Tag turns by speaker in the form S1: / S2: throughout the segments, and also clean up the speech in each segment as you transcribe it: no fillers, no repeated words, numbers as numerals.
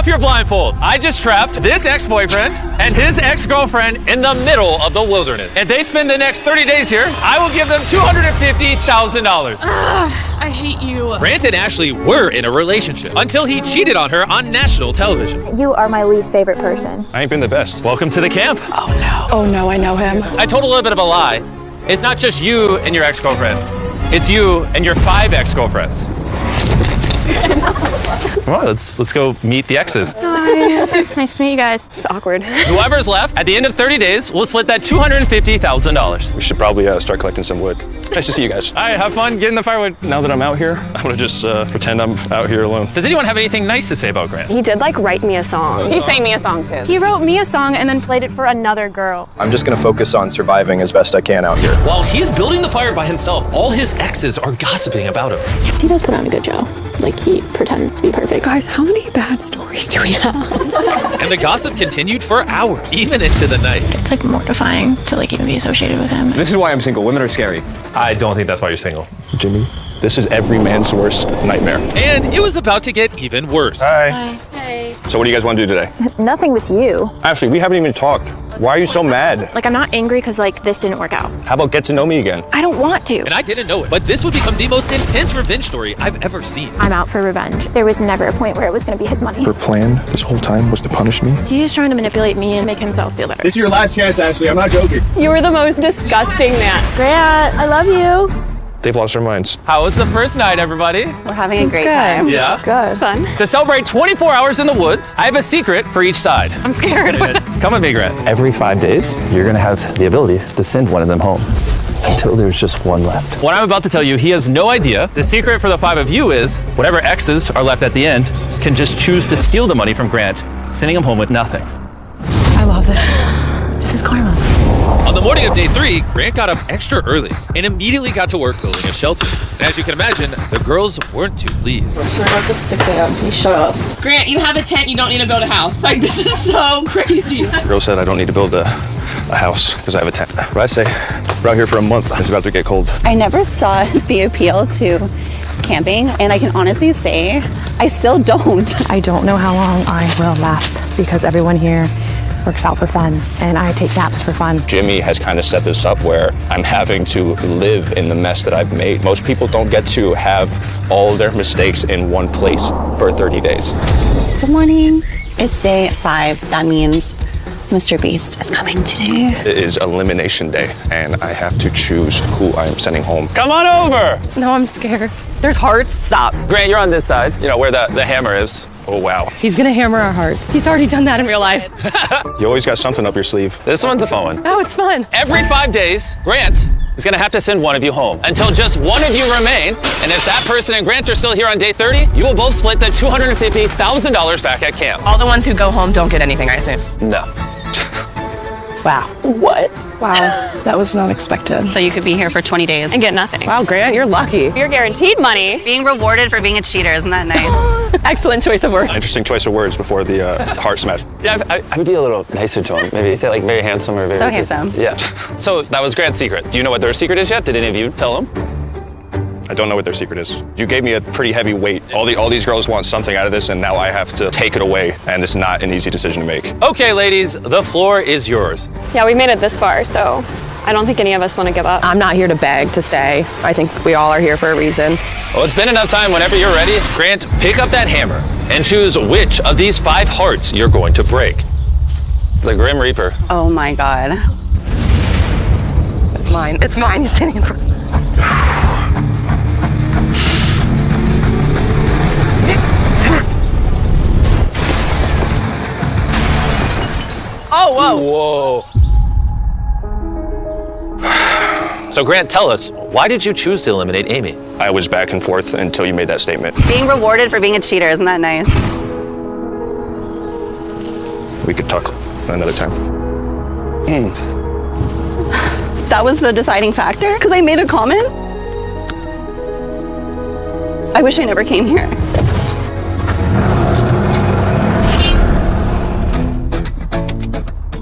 S1: your blindfolds. I just trapped this ex-boyfriend and his ex-girlfriend in the middle of the wilderness. If they spend the next 30 days here, I will give them $250,000.
S2: I hate you.
S1: Grant and Ashley were in a relationship until he cheated on her on national television.
S3: You are my least favorite person.
S4: I ain't been the best.
S1: Welcome to the camp.
S2: Oh no. Oh no, I know him.
S1: I told a little bit of a lie. It's not just you and your ex-girlfriend. It's you and your 5 ex-girlfriends. Come on, let's go meet the exes.
S3: Hi. Nice to meet you guys.
S2: It's awkward.
S1: Whoever's left, at the end of 30 days, we'll split that $250,000.
S4: We should probably start collecting some wood. Nice to see you guys.
S1: All right, have fun getting the firewood.
S4: Now that I'm out here, I'm gonna just pretend I'm out here alone.
S1: Does anyone have anything nice to say about Grant?
S2: He did like write me a song.
S5: He sang me a song too.
S3: He wrote me a song and then played it for another girl.
S4: I'm just gonna focus on surviving as best I can out here.
S1: While he's building the fire by himself, all his exes are gossiping about him.
S6: He does put on a good show. Like, he pretends to be perfect.
S2: Guys, how many bad stories do we have?
S1: And the gossip continued for hours, even into the night.
S6: It's like mortifying to like even be associated with him.
S4: This is why I'm single. Women are scary.
S1: I don't think that's why you're single.
S4: Jimmy, this is every man's worst nightmare.
S1: And it was about to get even worse.
S4: Hi. So what do you guys want to do today?
S3: Nothing with you.
S4: Ashley, we haven't even talked. Why are you so mad?
S3: Like, I'm not angry because, like, this didn't work out.
S4: How about get to know me again?
S3: I don't want to.
S1: And I didn't know it, but this would become the most intense revenge story I've ever seen.
S3: I'm out for revenge. There was never a point where it was going to be his money.
S4: Her plan this whole time was to punish me?
S3: He is trying to manipulate me and make himself feel better.
S4: This is your last chance, Ashley. I'm not joking.
S2: You were the most disgusting man.
S3: Grant, I love you.
S4: They've lost their minds.
S1: How was the first night, everybody?
S5: We're having a great time.
S1: Yeah?
S3: It's good.
S2: It's fun.
S1: To celebrate 24 hours in the woods, I have a secret for each side.
S2: I'm scared.
S1: Come with me, Grant.
S7: Every 5 days, you're gonna have the ability to send one of them home until there's just one left.
S1: What I'm about to tell you, he has no idea. The secret for the 5 of you is whatever exes are left at the end can just choose to steal the money from Grant, sending him home with nothing.
S2: I love this. This is karma.
S1: On the morning of day 3, Grant got up extra early and immediately got to work building a shelter. And as you can imagine, the girls weren't too pleased.
S8: It's like 6 a.m. You shut up.
S9: Grant, you have a tent, you don't need to build a house. Like, this is so crazy.
S4: The girl said I don't need to build a house because I have a tent. But I say, we're out here for a month. It's about to get cold.
S5: I never saw the appeal to camping, and I can honestly say I still don't.
S10: I don't know how long I will last because everyone here works out for fun and I take naps for fun.
S4: Jimmy has kind of set this up where I'm having to live in the mess that I've made. Most people don't get to have all their mistakes in one place for 30 days.
S5: Good morning. It's day 5. That means Mr. Beast is coming today.
S4: It is elimination day, and I have to choose who I am sending home.
S1: Come on over!
S2: No, I'm scared. There's hearts. Stop.
S1: Grant, you're on this side, you know, where the hammer is.
S4: Oh, wow.
S2: He's gonna hammer our hearts. He's already done that in real life.
S4: You always got something up your sleeve.
S1: This one's a fun one.
S2: Oh, it's fun.
S1: Every 5 days, Grant is gonna have to send one of you home until just one of you remain. And if that person and Grant are still here on day 30, you will both split the $250,000 back at camp.
S8: All the ones who go home don't get anything, I assume.
S1: No.
S2: Wow.
S8: What?
S10: Wow, that was not expected.
S5: So you could be here for 20 days.
S2: And get nothing. Wow, Grant, you're lucky. You're guaranteed money.
S5: Being rewarded for being a cheater, isn't that nice?
S2: Excellent choice of words.
S4: Interesting choice of words before the heart smash.
S7: Yeah, I would be a little nicer to him. Maybe say like very handsome or very
S5: So
S7: just-
S5: handsome.
S7: Yeah.
S1: So that was Grant's secret. Do you know what their secret is yet? Did any of you tell them?
S4: I don't know what their secret is. You gave me a pretty heavy weight. All these girls want something out of this, and now I have to take it away, and it's not an easy decision to make.
S1: Okay, ladies, the floor is yours.
S2: Yeah, we made it this far, so I don't think any of us want to give up. I'm not here to beg to stay. I think we all are here for a reason.
S1: Well, it's been enough time. Whenever you're ready, Grant, pick up that hammer and choose which of these 5 hearts you're going to break. The Grim Reaper.
S5: Oh my God.
S2: It's mine. It's mine. He's standing in front. Oh, whoa.
S1: Whoa. So Grant, tell us, why did you choose to eliminate Amy?
S4: I was back and forth until you made that statement.
S5: Being rewarded for being a cheater, isn't that nice?
S4: We could talk another time.
S5: That was the deciding factor? Because I made a comment? I wish I never came here.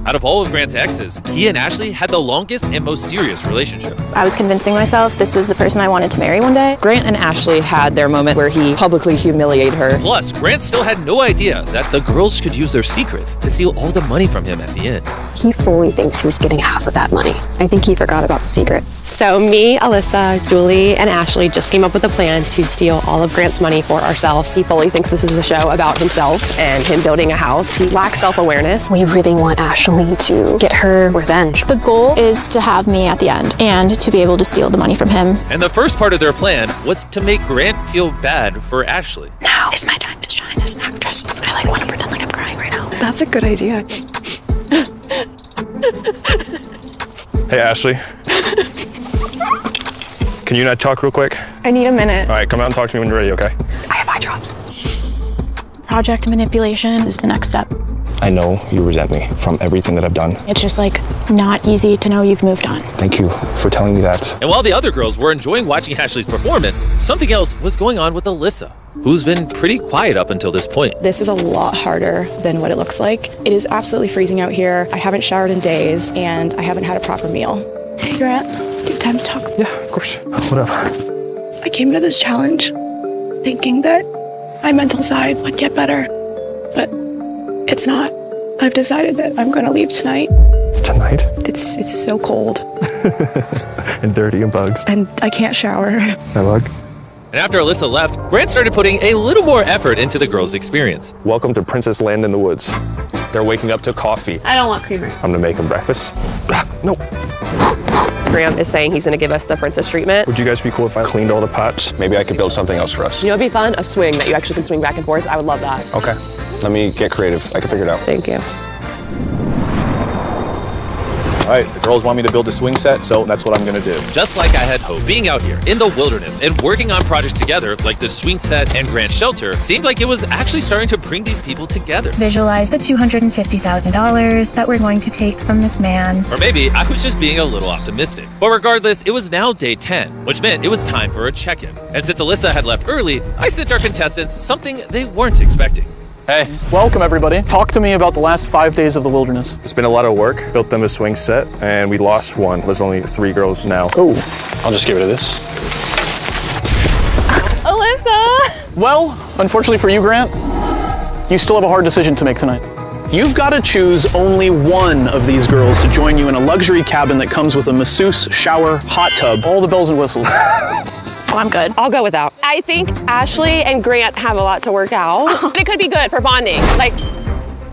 S1: Out
S11: out of all of Grant's exes, he and Ashley had the longest and most serious relationship.
S3: I was convincing myself this was the person I wanted to marry one day.
S2: Grant and Ashley had their moment where he publicly humiliated her.
S11: Plus, Grant still had no idea that the girls could use their secret to steal all the money from him at the end.
S2: He fully thinks he was getting half of that money. I think he forgot about the secret.
S12: So me, Alyssa, Julie, and Ashley just came up with a plan to steal all of Grant's money for ourselves. He fully thinks this is a show about himself and him building a house. He lacks self-awareness.
S2: We really want Ashley to get her revenge.
S3: The goal is to have me at the end and to be able to steal the money from him.
S11: And the first part of their plan was to make Grant feel bad for Ashley.
S3: Now is my time to shine as an actress. I want to pretend like I'm crying right now.
S2: That's a good idea.
S4: Hey, Ashley. Can you not talk real quick?
S3: I need a minute.
S4: All right, come out and talk to me when you're ready, okay?
S3: I have eye drops. Project manipulation is the next step.
S4: I know you resent me from everything that I've done.
S3: It's just like not easy to know you've moved on.
S4: Thank you for telling me that.
S11: And while the other girls were enjoying watching Ashley's performance, something else was going on with Alyssa, who's been pretty quiet up until this point.
S13: This is a lot harder than what it looks like. It is absolutely freezing out here. I haven't showered in days, and I haven't had a proper meal.
S6: Hey, Grant, do you have time to talk?
S7: Yeah, of course. What up?
S6: I came to this challenge thinking that my mental side would get better, but it's not. I've decided that I'm going to leave tonight.
S7: Tonight?
S13: It's so cold.
S7: And dirty and bugged.
S13: And I can't shower.
S7: I bug.
S11: And after Alyssa left, Grant started putting a little more effort into the girls' experience.
S4: Welcome to Princess Land in the Woods. They're waking up to coffee.
S2: I don't want creamer.
S4: I'm gonna make them breakfast. No.
S2: Grant is saying he's going to give us the princess treatment.
S4: Would you guys be cool if I cleaned all the pots? Maybe I could build something else for us.
S2: You know, it'd be fun, a swing that you actually can swing back and forth. I would love that.
S4: Okay. Let me get creative. I can figure it out.
S2: Thank you.
S4: All right, the girls want me to build a swing set, so that's what I'm gonna do.
S11: Just like I had hoped, being out here in the wilderness and working on projects together like the swing set and Grant shelter seemed like it was actually starting to bring these people together.
S3: Visualize the $250,000 that we're going to take from this man.
S11: Or maybe I was just being a little optimistic. But regardless, it was now day 10, which meant it was time for a check-in. And since Alyssa had left early, I sent our contestants something they weren't expecting.
S14: Hey. Welcome, everybody. Talk to me about the last 5 days of the wilderness.
S4: It's been a lot of work. Built them a swing set, and we lost one. There's only 3 girls now.
S14: Oh.
S4: I'll just give it to this.
S2: Alyssa!
S14: Well, unfortunately for you, Grant, you still have a hard decision to make tonight. You've got to choose only one of these girls to join you in a luxury cabin that comes with a masseuse, shower, hot tub, all the bells and whistles.
S3: Oh, I'm good.
S12: I'll go without. I think Ashley and Grant have a lot to work out. But it could be good for bonding. Like,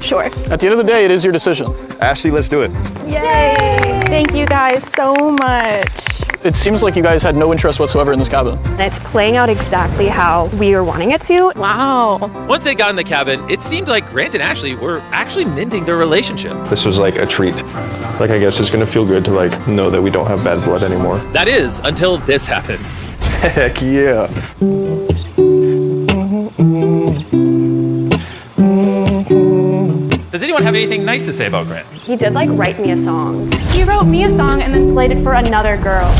S3: Sure.
S14: At the end of the day, it is your decision.
S4: Ashley, let's do it.
S3: Yay! Thank you guys so much.
S14: It seems like you guys had no interest whatsoever in this cabin.
S2: It's playing out exactly how we were wanting it to.
S3: Wow.
S11: Once they got in the cabin, it seemed like Grant and Ashley were actually mending their relationship.
S4: This was like a treat. Like, I guess it's gonna feel good to like know that we don't have bad blood anymore.
S11: That is, until this happened.
S4: Heck yeah.
S1: Does anyone have anything nice to say about Grant?
S2: He did like write me a song.
S3: He wrote me a song and then played it for another girl.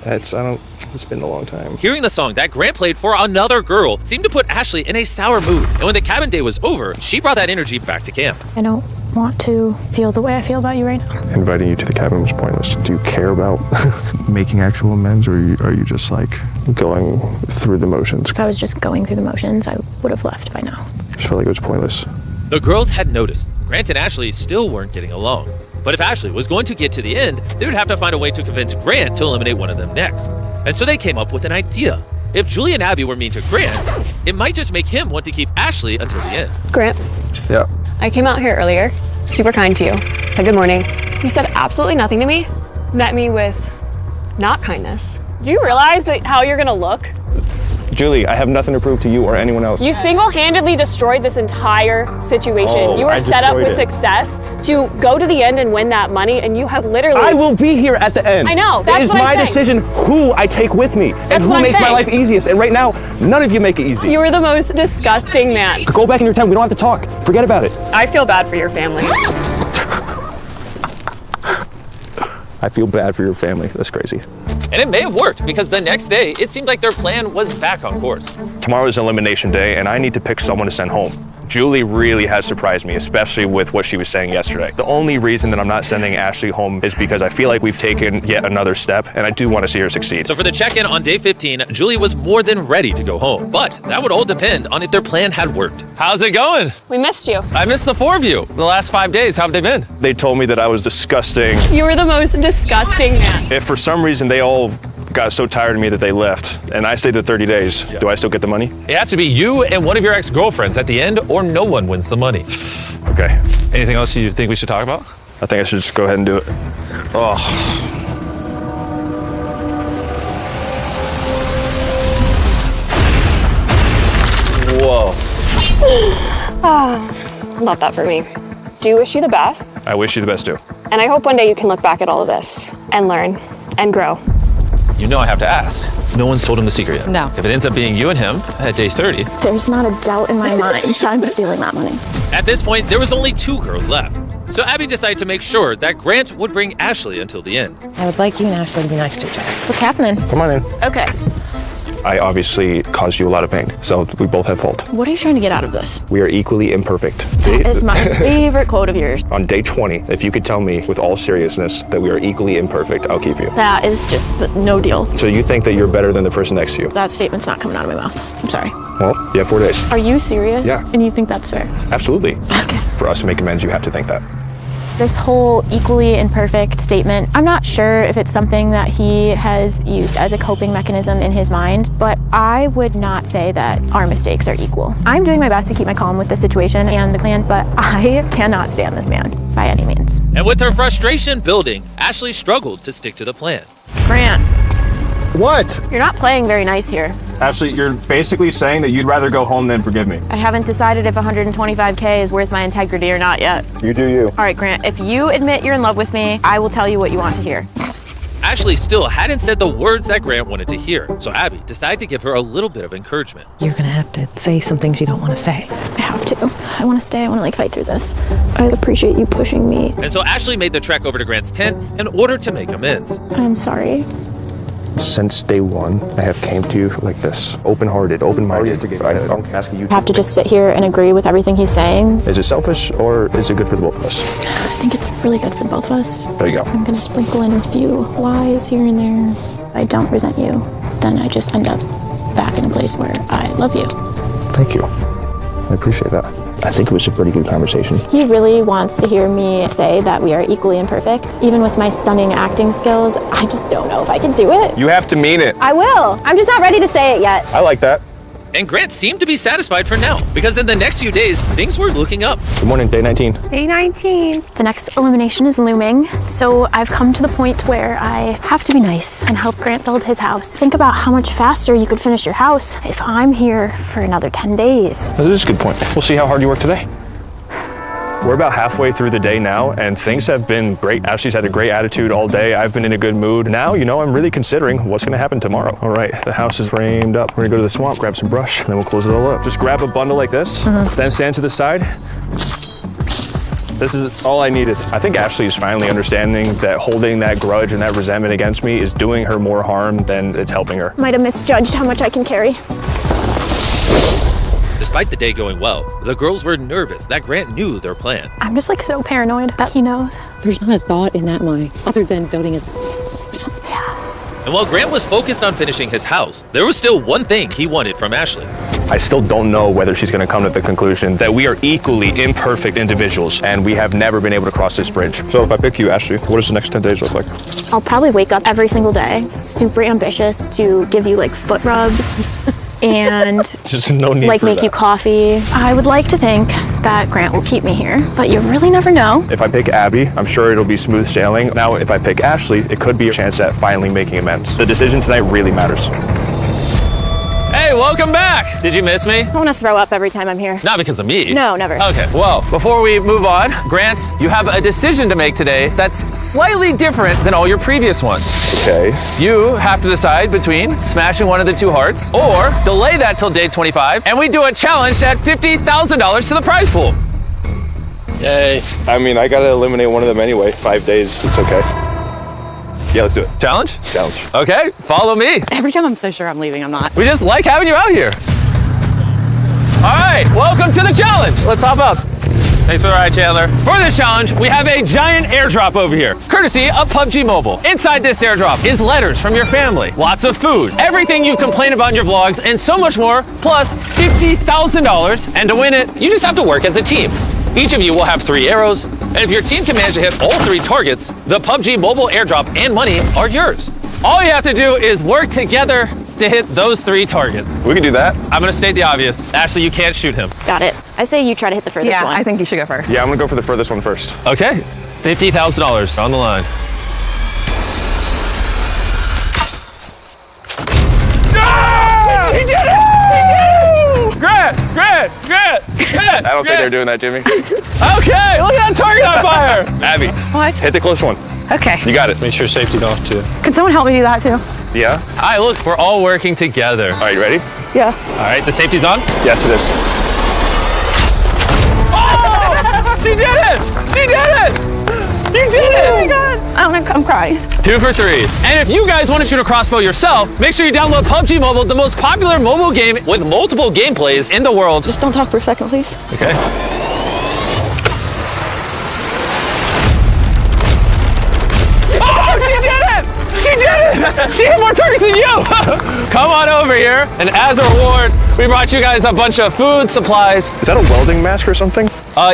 S4: It's been a long time.
S11: Hearing the song that Grant played for another girl seemed to put Ashley in a sour mood. And when the cabin day was over, she brought that energy back to camp.
S3: I don't want to feel the way I feel about you right now.
S4: Inviting you to the cabin was pointless. Do you care about making actual amends, or are you just like going through the motions?
S3: If I was just going through the motions, I would have left by now.
S4: I just felt like it was pointless.
S11: The girls had noticed Grant and Ashley still weren't getting along. But if Ashley was going to get to the end, they would have to find a way to convince Grant to eliminate one of them next. And so they came up with an idea. If Julie and Abby were mean to Grant, it might just make him want to keep Ashley until the end.
S2: Grant.
S4: Yeah.
S2: I came out here earlier, super kind to you, said good morning. You said absolutely nothing to me, met me with not kindness. Do you realize that how you're gonna look?
S4: Julie, I have nothing to prove to you or anyone else.
S2: You single-handedly destroyed this entire situation. You were set up with success to go to the end and win that money, and you have literally...
S7: I will be here at the end.
S2: I know,
S7: It
S2: that's
S7: is
S2: what I'm
S7: my
S2: saying.
S7: decision who I take with me and who makes my life easiest. And right now, none of you make it easy.
S2: You were the most disgusting man.
S7: Go back in your tent. We don't have to talk. Forget about it.
S2: I feel bad for your family.
S4: I feel bad for your family. That's crazy.
S11: And it may have worked, because the next day, it seemed like their plan was back on course.
S4: Tomorrow is elimination day, and I need to pick someone to send home. Julie really has surprised me, especially with what she was saying yesterday. The only reason that I'm not sending Ashley home is because I feel like we've taken yet another step, and I do want to see her succeed.
S11: So for the check-in on day 15, Julie was more than ready to go home. But that would all depend on if their plan had worked.
S1: How's it going?
S2: We missed you.
S1: I missed the four of you the last 5 days. How have they been?
S4: They told me that I was disgusting.
S2: You were the most disgusting man.
S4: If for some reason they all got so tired of me that they left, and I stayed there 30 days, do I still get the money?
S1: It has to be you and one of your ex-girlfriends at the end, or no one wins the money.
S4: Okay.
S1: Anything else you think we should talk about?
S4: I think I should just go ahead and do it. Oh.
S1: Whoa.
S2: Love that for me. Do you wish you the best?
S4: I wish you the best too.
S2: And I hope one day you can look back at all of this and learn and grow.
S1: You know I have to ask. No one's told him the secret yet.
S10: No.
S1: If it ends up being you and him at day 30.
S3: There's not a doubt in my mind I'm stealing that money.
S11: At this point, there was only 2 girls left. So Abby decided to make sure that Grant would bring Ashley until the end.
S10: I would like you and Ashley to be nice to each other.
S3: What's happening?
S4: Come on in.
S3: Okay.
S4: I obviously caused you a lot of pain, so we both have fault.
S3: What are you trying to get out of this?
S4: We are equally imperfect. See?
S3: That is my favorite quote of yours.
S4: On day 20, if you could tell me with all seriousness that we are equally imperfect, I'll keep you.
S3: That is just no deal.
S4: So you think that you're better than the person next to you?
S3: That statement's not coming out of my mouth. I'm sorry.
S4: Well, you have 4 days.
S3: Are you serious?
S4: Yeah.
S3: And you think that's fair?
S4: Absolutely.
S3: Okay.
S4: For us to make amends, you have to think that.
S3: This whole equally imperfect statement, I'm not sure if it's something that he has used as a coping mechanism in his mind, but I would not say that our mistakes are equal. I'm doing my best to keep my calm with the situation and the plan, but I cannot stand this man by any means.
S11: And with her frustration building, Ashley struggled to stick to the plan.
S3: Grant,
S4: What?
S3: you're not playing very nice here.
S4: Ashley, you're basically saying that you'd rather go home than forgive me.
S3: I haven't decided if 125K is worth my integrity or not yet.
S4: You do you.
S3: All right, Grant, if you admit you're in love with me, I will tell you what you want to hear.
S11: Ashley still hadn't said the words that Grant wanted to hear, so Abby decided to give her a little bit of encouragement.
S10: You're gonna have to say some things you don't want to say.
S3: I have to. I want to stay. I want to fight through this. I appreciate you pushing me.
S11: And so Ashley made the trek over to Grant's tent in order to make amends.
S3: I'm sorry.
S4: Since day 1, I have came to you like this, open-hearted, open-minded. I'm asking you.
S3: I have to just sit here and agree with everything he's saying.
S4: Is it selfish or is it good for the both of us?
S3: I think it's really good for both of us.
S4: There you go.
S3: I'm gonna sprinkle in a few lies here and there. If I don't resent you, then I just end up back in a place where I love you.
S4: Thank you. I appreciate that. I think it was a pretty good conversation.
S3: He really wants to hear me say that we are equally imperfect. Even with my stunning acting skills, I just don't know if I can do it.
S4: You have to mean it.
S3: I will. I'm just not ready to say it yet.
S4: I like that.
S11: And Grant seemed to be satisfied for now, because in the next few days, things were looking up.
S4: Good morning, day 19.
S3: Day 19. The next elimination is looming, so I've come to the point where I have to be nice and help Grant build his house. Think about how much faster you could finish your house if I'm here for another 10 days.
S4: That is a good point. We'll see how hard you work today. We're about halfway through the day now, and things have been great. Ashley's had a great attitude all day. I've been in a good mood. Now, I'm really considering what's gonna happen tomorrow. All right, the house is framed up. We're gonna go to the swamp, grab some brush, and then we'll close it all up. Just grab a bundle like this, then stand to the side. This is all I needed. I think Ashley is finally understanding that holding that grudge and that resentment against me is doing her more harm than it's helping her.
S3: Might have misjudged how much I can carry.
S11: Despite the day going well, the girls were nervous that Grant knew their plan.
S3: I'm just so paranoid that he knows.
S10: There's not a thought in that mind other than building his.
S11: And while Grant was focused on finishing his house, there was still one thing he wanted from Ashley.
S4: I still don't know whether she's gonna come to the conclusion that we are equally imperfect individuals and we have never been able to cross this bridge. So if I pick you, Ashley, what does the next 10 days look like?
S3: I'll probably wake up every single day, super ambitious to give you foot rubs. And
S4: just no need
S3: make you coffee. I would like to think that Grant will keep me here, but you really never know.
S4: If I pick Abby, I'm sure it'll be smooth sailing. Now, if I pick Ashley, it could be a chance at finally making amends. The decision tonight really matters.
S1: Hey, welcome back. Did you miss me?
S3: I want to throw up every time I'm here.
S1: Not because of me.
S3: No, never.
S1: Okay, well, before we move on, Grant, you have a decision to make today that's slightly different than all your previous ones.
S4: Okay.
S1: You have to decide between smashing one of the 2 hearts or delay that till day 25, and we do a challenge to add $50,000 to the prize pool.
S4: Yay. I mean, I gotta eliminate one of them anyway. 5 days, it's okay. Yeah, let's do it.
S1: Challenge?
S4: Challenge.
S1: Okay, follow me.
S10: Every time I'm so sure I'm leaving, I'm not.
S1: We just like having you out here. All right, welcome to the challenge. challenge. Let's hop up. Thanks for the ride, Chandler. For this challenge, we have a giant airdrop over here, courtesy of PUBG Mobile. Inside this airdrop is letters from your family, lots of food, everything you've complained about in your vlogs, and so much more, plus $50,000. And to win it, you just have to work as a team. Each of you will have 3 arrows, and if your team can manage to hit all 3 targets, the PUBG Mobile airdrop and money are yours. All you have to do is work together to hit those 3 targets.
S4: We can do that.
S1: I'm gonna state the obvious. Ashley, you can't shoot him.
S3: Got it. I say you try to hit the furthest one.
S8: I think you should go first.
S4: Yeah, I'm gonna go for the furthest one first.
S1: Okay, $50,000 on the line. Ah! He did it! Grant!
S4: I don't think they're doing that, Jimmy.
S1: Okay, look at that target on fire!
S4: Abby,
S10: What?
S4: hit the close one.
S10: Okay.
S4: You got it.
S15: Make sure safety's off too.
S10: Can someone help me do that too?
S4: Yeah?
S1: All right, look, we're all working together.
S4: All right, you ready?
S10: Yeah.
S1: All right, the safety's on?
S4: Yes, it is.
S1: Oh! She did it! She did it! You did it!
S10: Oh my God. I'm crying.
S1: 2 for 3. And if you guys want to shoot a crossbow yourself, make sure you download PUBG Mobile, the most popular mobile game with multiple gameplays in the world.
S10: Just don't talk for a second, please.
S1: Okay. Oh, she did it! She did it! She hit more targets than you! Come on over here. And as a reward, we brought you guys a bunch of food, supplies.
S4: Is that a welding mask or something?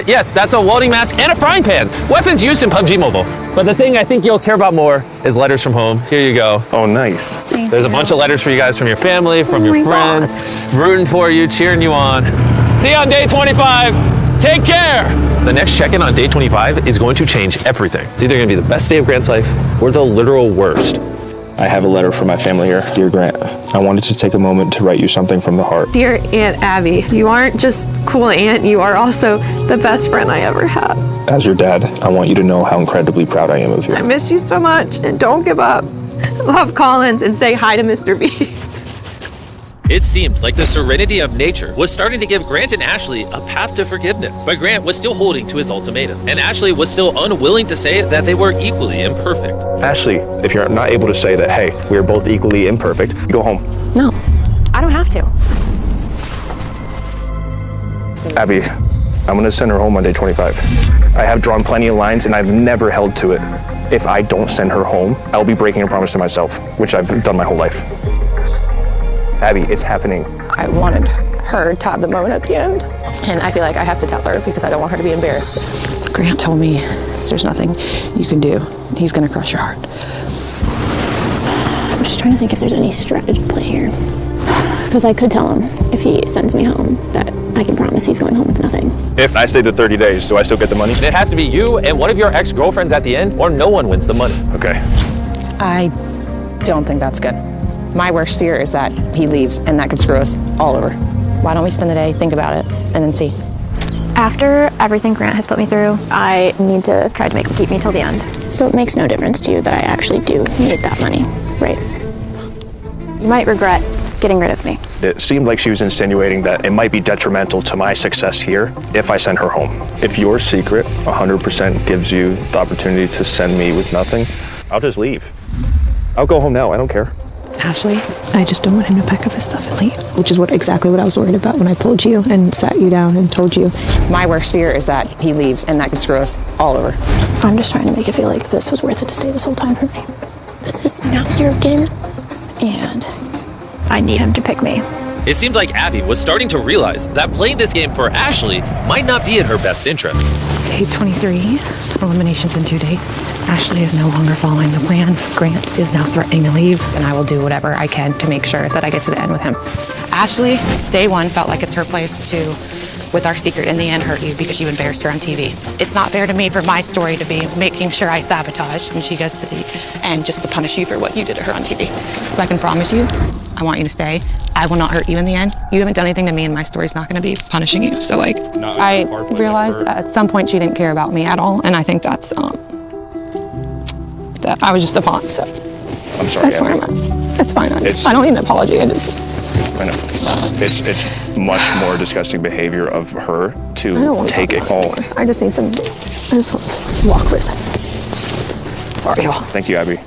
S1: Yes, that's a welding mask and a frying pan. Weapons used in PUBG Mobile. But the thing I think you'll care about more is letters from home. Here you go.
S4: Oh, nice.
S1: There's a bunch of letters for you guys from your family, from your friends, rooting for you, cheering you on. See you on day 25. Take care. The next check-in on day 25 is going to change everything. It's either going to be the best day of Grant's life or the literal worst.
S4: I have a letter from my family here. Dear Grant, I wanted to take a moment to write you something from the heart.
S10: Dear Aunt Abby, you aren't just cool aunt, you are also the best friend I ever had.
S4: As your dad, I want you to know how incredibly proud I am of you.
S10: I missed you so much, and don't give up. Love Collins and say hi to Mr. Beast.
S11: It seemed like the serenity of nature was starting to give Grant and Ashley a path to forgiveness. But Grant was still holding to his ultimatum, and Ashley was still unwilling to say that they were equally imperfect.
S4: Ashley, if you're not able to say that, hey, we are both equally imperfect, go home.
S3: No, I don't have to.
S4: Abby, I'm gonna send her home on day 25. I have drawn plenty of lines and I've never held to it. If I don't send her home, I'll be breaking a promise to myself, which I've done my whole life. Abby, it's happening.
S13: I wanted her to have the moment at the end, and I feel like I have to tell her because I don't want her to be embarrassed. Grant told me there's nothing you can do. He's gonna crush your heart.
S3: I'm just trying to think if there's any strategy play here. Because I could tell him if he sends me home that I can promise he's going home with nothing.
S4: If I stay to 30 days, do I still get the money?
S1: It has to be you and one of your ex-girlfriends at the end, or no one wins the money.
S4: Okay.
S13: I don't think that's good. My worst fear is that he leaves and that could screw us all over. Why don't we spend the day, think about it, and then see?
S3: After everything Grant has put me through, I need to try to make him keep me till the end. So it makes no difference to you that I actually do need that money, right? You might regret getting rid of me.
S4: It seemed like she was insinuating that it might be detrimental to my success here if I send her home. If your secret 100% gives you the opportunity to send me with nothing, I'll just leave. I'll go home now, I don't care.
S10: Ashley, I just don't want him to pack up his stuff and leave, which is exactly what I was worried about when I pulled you and sat you down and told you.
S13: My worst fear is that he leaves and that could screw us all over.
S3: I'm just trying to make it feel like this was worth it to stay this whole time for me. This is not your game, and I need him to pick me.
S11: It seemed like Abby was starting to realize that playing this game for Ashley might not be in her best interest.
S10: Day 23, eliminations in 2 days. Ashley is no longer following the plan. Grant is now threatening to leave, and I will do whatever I can to make sure that I get to the end with him.
S12: Ashley, day 1 felt like it's her place to, with our secret, in the end hurt you because you embarrassed her on TV. It's not fair to me for my story to be making sure I sabotage and she goes to the end just to punish you for what you did to her on TV. So I can promise you, I want you to stay. I will not hurt you in the end. You haven't done anything to me and my story's not gonna be punishing you. So I realized at some point she didn't care about me at all, and I think that's, that I was just a pawn, so.
S4: I'm sorry,
S12: that's where I'm at. That's fine, I don't need an apology, I know.
S4: It's much more disgusting behavior of her to take it all.
S10: I just need I just want to walk for a second. Sorry, y'all.
S4: Thank you, Abby.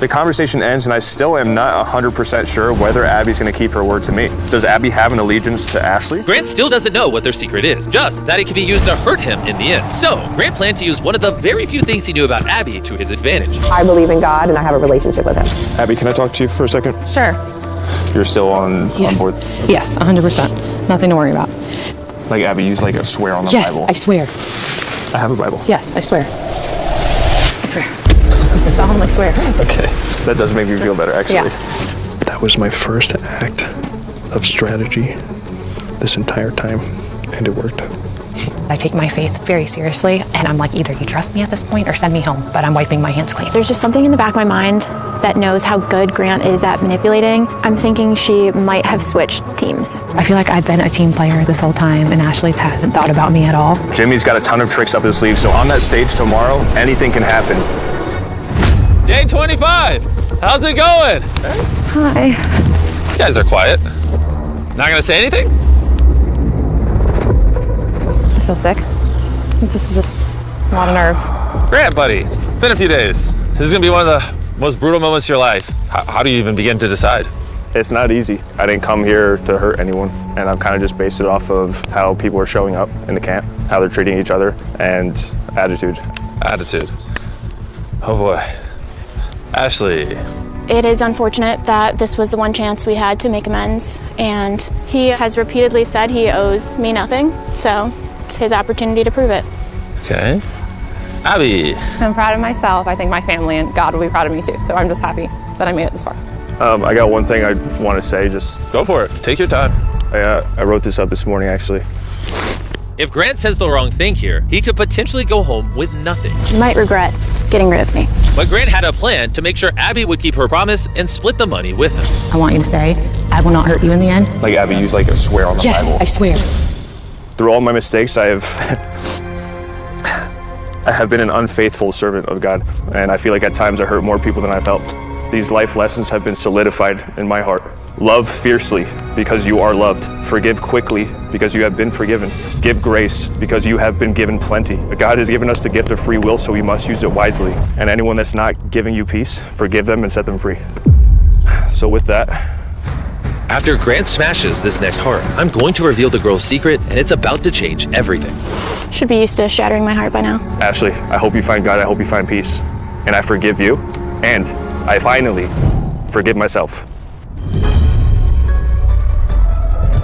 S4: The conversation ends and I still am not 100% sure whether Abby's gonna keep her word to me. Does Abby have an allegiance to Ashley?
S11: Grant still doesn't know what their secret is, just that it can be used to hurt him in the end. So, Grant planned to use one of the very few things he knew about Abby to his advantage.
S13: I believe in God and I have a relationship with him.
S4: Abby, can I talk to you for a second?
S13: Sure.
S4: You're still on board?
S13: Yes, 100%. Nothing to worry about.
S4: Like Abby, use like a swear on the
S13: Yes,
S4: Bible.
S13: I swear.
S4: I have a Bible.
S13: Yes, I swear. I swear. I solemnly swear.
S4: Okay. That does make me feel better, actually.
S13: Yeah.
S14: That was my first act of strategy this entire time, and it worked.
S10: I take my faith very seriously, and I'm like, either you trust me at this point or send me home, but I'm wiping my hands clean.
S3: There's just something in the back of my mind that knows how good Grant is at manipulating. I'm thinking she might have switched teams.
S10: I feel like I've been a team player this whole time, and Ashley hasn't thought about me at all.
S4: Jimmy's got a ton of tricks up his sleeve, so on that stage tomorrow, anything can happen.
S1: Day 25. How's it going?
S3: Hi.
S1: You guys are quiet. Not gonna say anything?
S13: I feel sick. This is just a lot of nerves.
S1: Grant, buddy. It's been a few days. This is gonna be one of the most brutal moments of your life. How do you even begin to decide?
S4: It's not easy. I didn't come here to hurt anyone, and I've kind of just based it off of how people are showing up in the camp, how they're treating each other, and attitude.
S1: Attitude. Oh boy. Ashley.
S3: It is unfortunate that this was the one chance we had to make amends, and he has repeatedly said he owes me nothing, so it's his opportunity to prove it.
S1: Okay. Abby.
S13: I'm proud of myself. I think my family and God will be proud of me too, so I'm just happy that I made it this far.
S4: I got one thing I want to say, just
S1: go for it. Take your time.
S4: I wrote this up this morning, actually.
S11: If Grant says the wrong thing here, he could potentially go home with nothing.
S3: You might regret getting rid of me.
S11: But Grant had a plan to make sure Abby would keep her promise and split the money with him.
S10: I want you to stay. I will not hurt you in the end.
S4: Like Abby, use like a swear on the
S10: Yes,
S4: Bible.
S10: I swear.
S4: Through all my mistakes, I have been an unfaithful servant of God, and I feel like at times I hurt more people than I've helped. These life lessons have been solidified in my heart. Love fiercely because you are loved. Forgive quickly because you have been forgiven. Give grace because you have been given plenty. God has given us the gift of free will, so we must use it wisely. And anyone that's not giving you peace, forgive them and set them free. So with that,
S11: after Grant smashes this next heart, I'm going to reveal the girl's secret, and it's about to change everything.
S3: Should be used to shattering my heart by now.
S4: Ashley, I hope you find God, I hope you find peace. And I forgive you, and I finally forgive myself.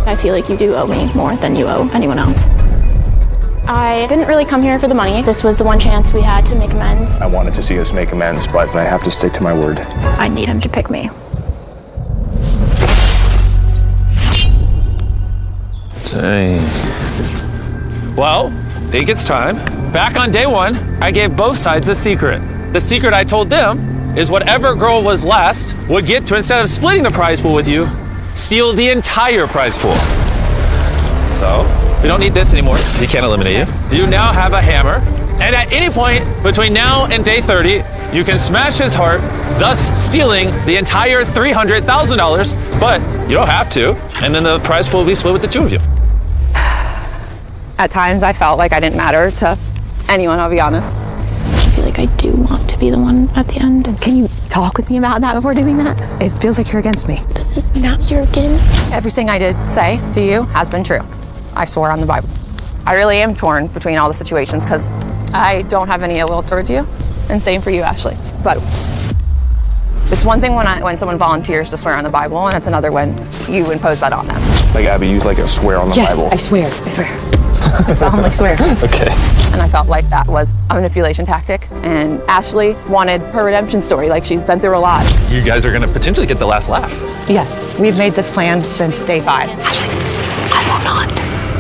S3: I feel like you do owe me more than you owe anyone else. I didn't really come here for the money. This was the one chance we had to make amends.
S4: I wanted to see us make amends, but I have to stick to my word.
S3: I need him to pick me.
S1: Dang. Well, think it's time. Back on day one, I gave both sides a secret. The secret I told them is whatever girl was last would get to, instead of splitting the prize pool with you, steal the entire prize pool. So, we don't need this anymore. He can't eliminate you. You now have a hammer, and at any point between now and day 30, you can smash his heart, thus stealing the entire $300,000, but you don't have to, and then the prize pool will be split with the two of you.
S13: At times I felt like I didn't matter to anyone, I'll be honest.
S3: I feel like I do want to be the one at the end.
S10: Can you talk with me about that before doing that? It feels like you're against me.
S3: This is not your game.
S13: Everything I did say to you has been true. I swore on the Bible. I really am torn between all the situations because I don't have any ill will towards you, and same for you, Ashley. But it's one thing when someone volunteers to swear on the Bible, and it's another when you impose that on them.
S4: Like Abby, use like a swear on the Bible.
S10: Yes, I swear. I swear.
S13: I solemnly swear.
S4: Okay.
S13: And I felt like that was a manipulation tactic, and Ashley wanted her redemption story, like she's been through a lot.
S1: You guys are gonna potentially get the last laugh.
S10: Yes, we've made this plan since day 5.
S3: Ashley, I will not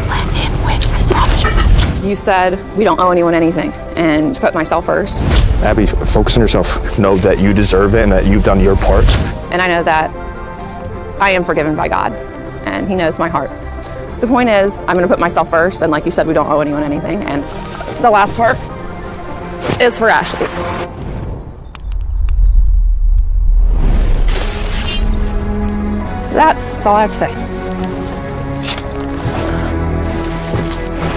S3: let him win. I promise you.
S13: You said we don't owe anyone anything, and to put myself first.
S4: Abby, focus on yourself. Know that you deserve it and that you've done your part.
S13: And I know that I am forgiven by God, and He knows my heart. The point is, I'm going to put myself first, and like you said, we don't owe anyone anything, and the last part is for Ashley. That's all I have to say.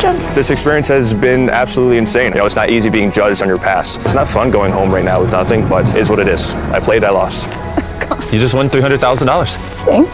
S6: question.
S4: This experience has been absolutely insane. You know, it's not easy being judged on your past. It's not fun going home right now with nothing, but it is what it is. I played, I lost. You just won $300,000.
S6: Thank you.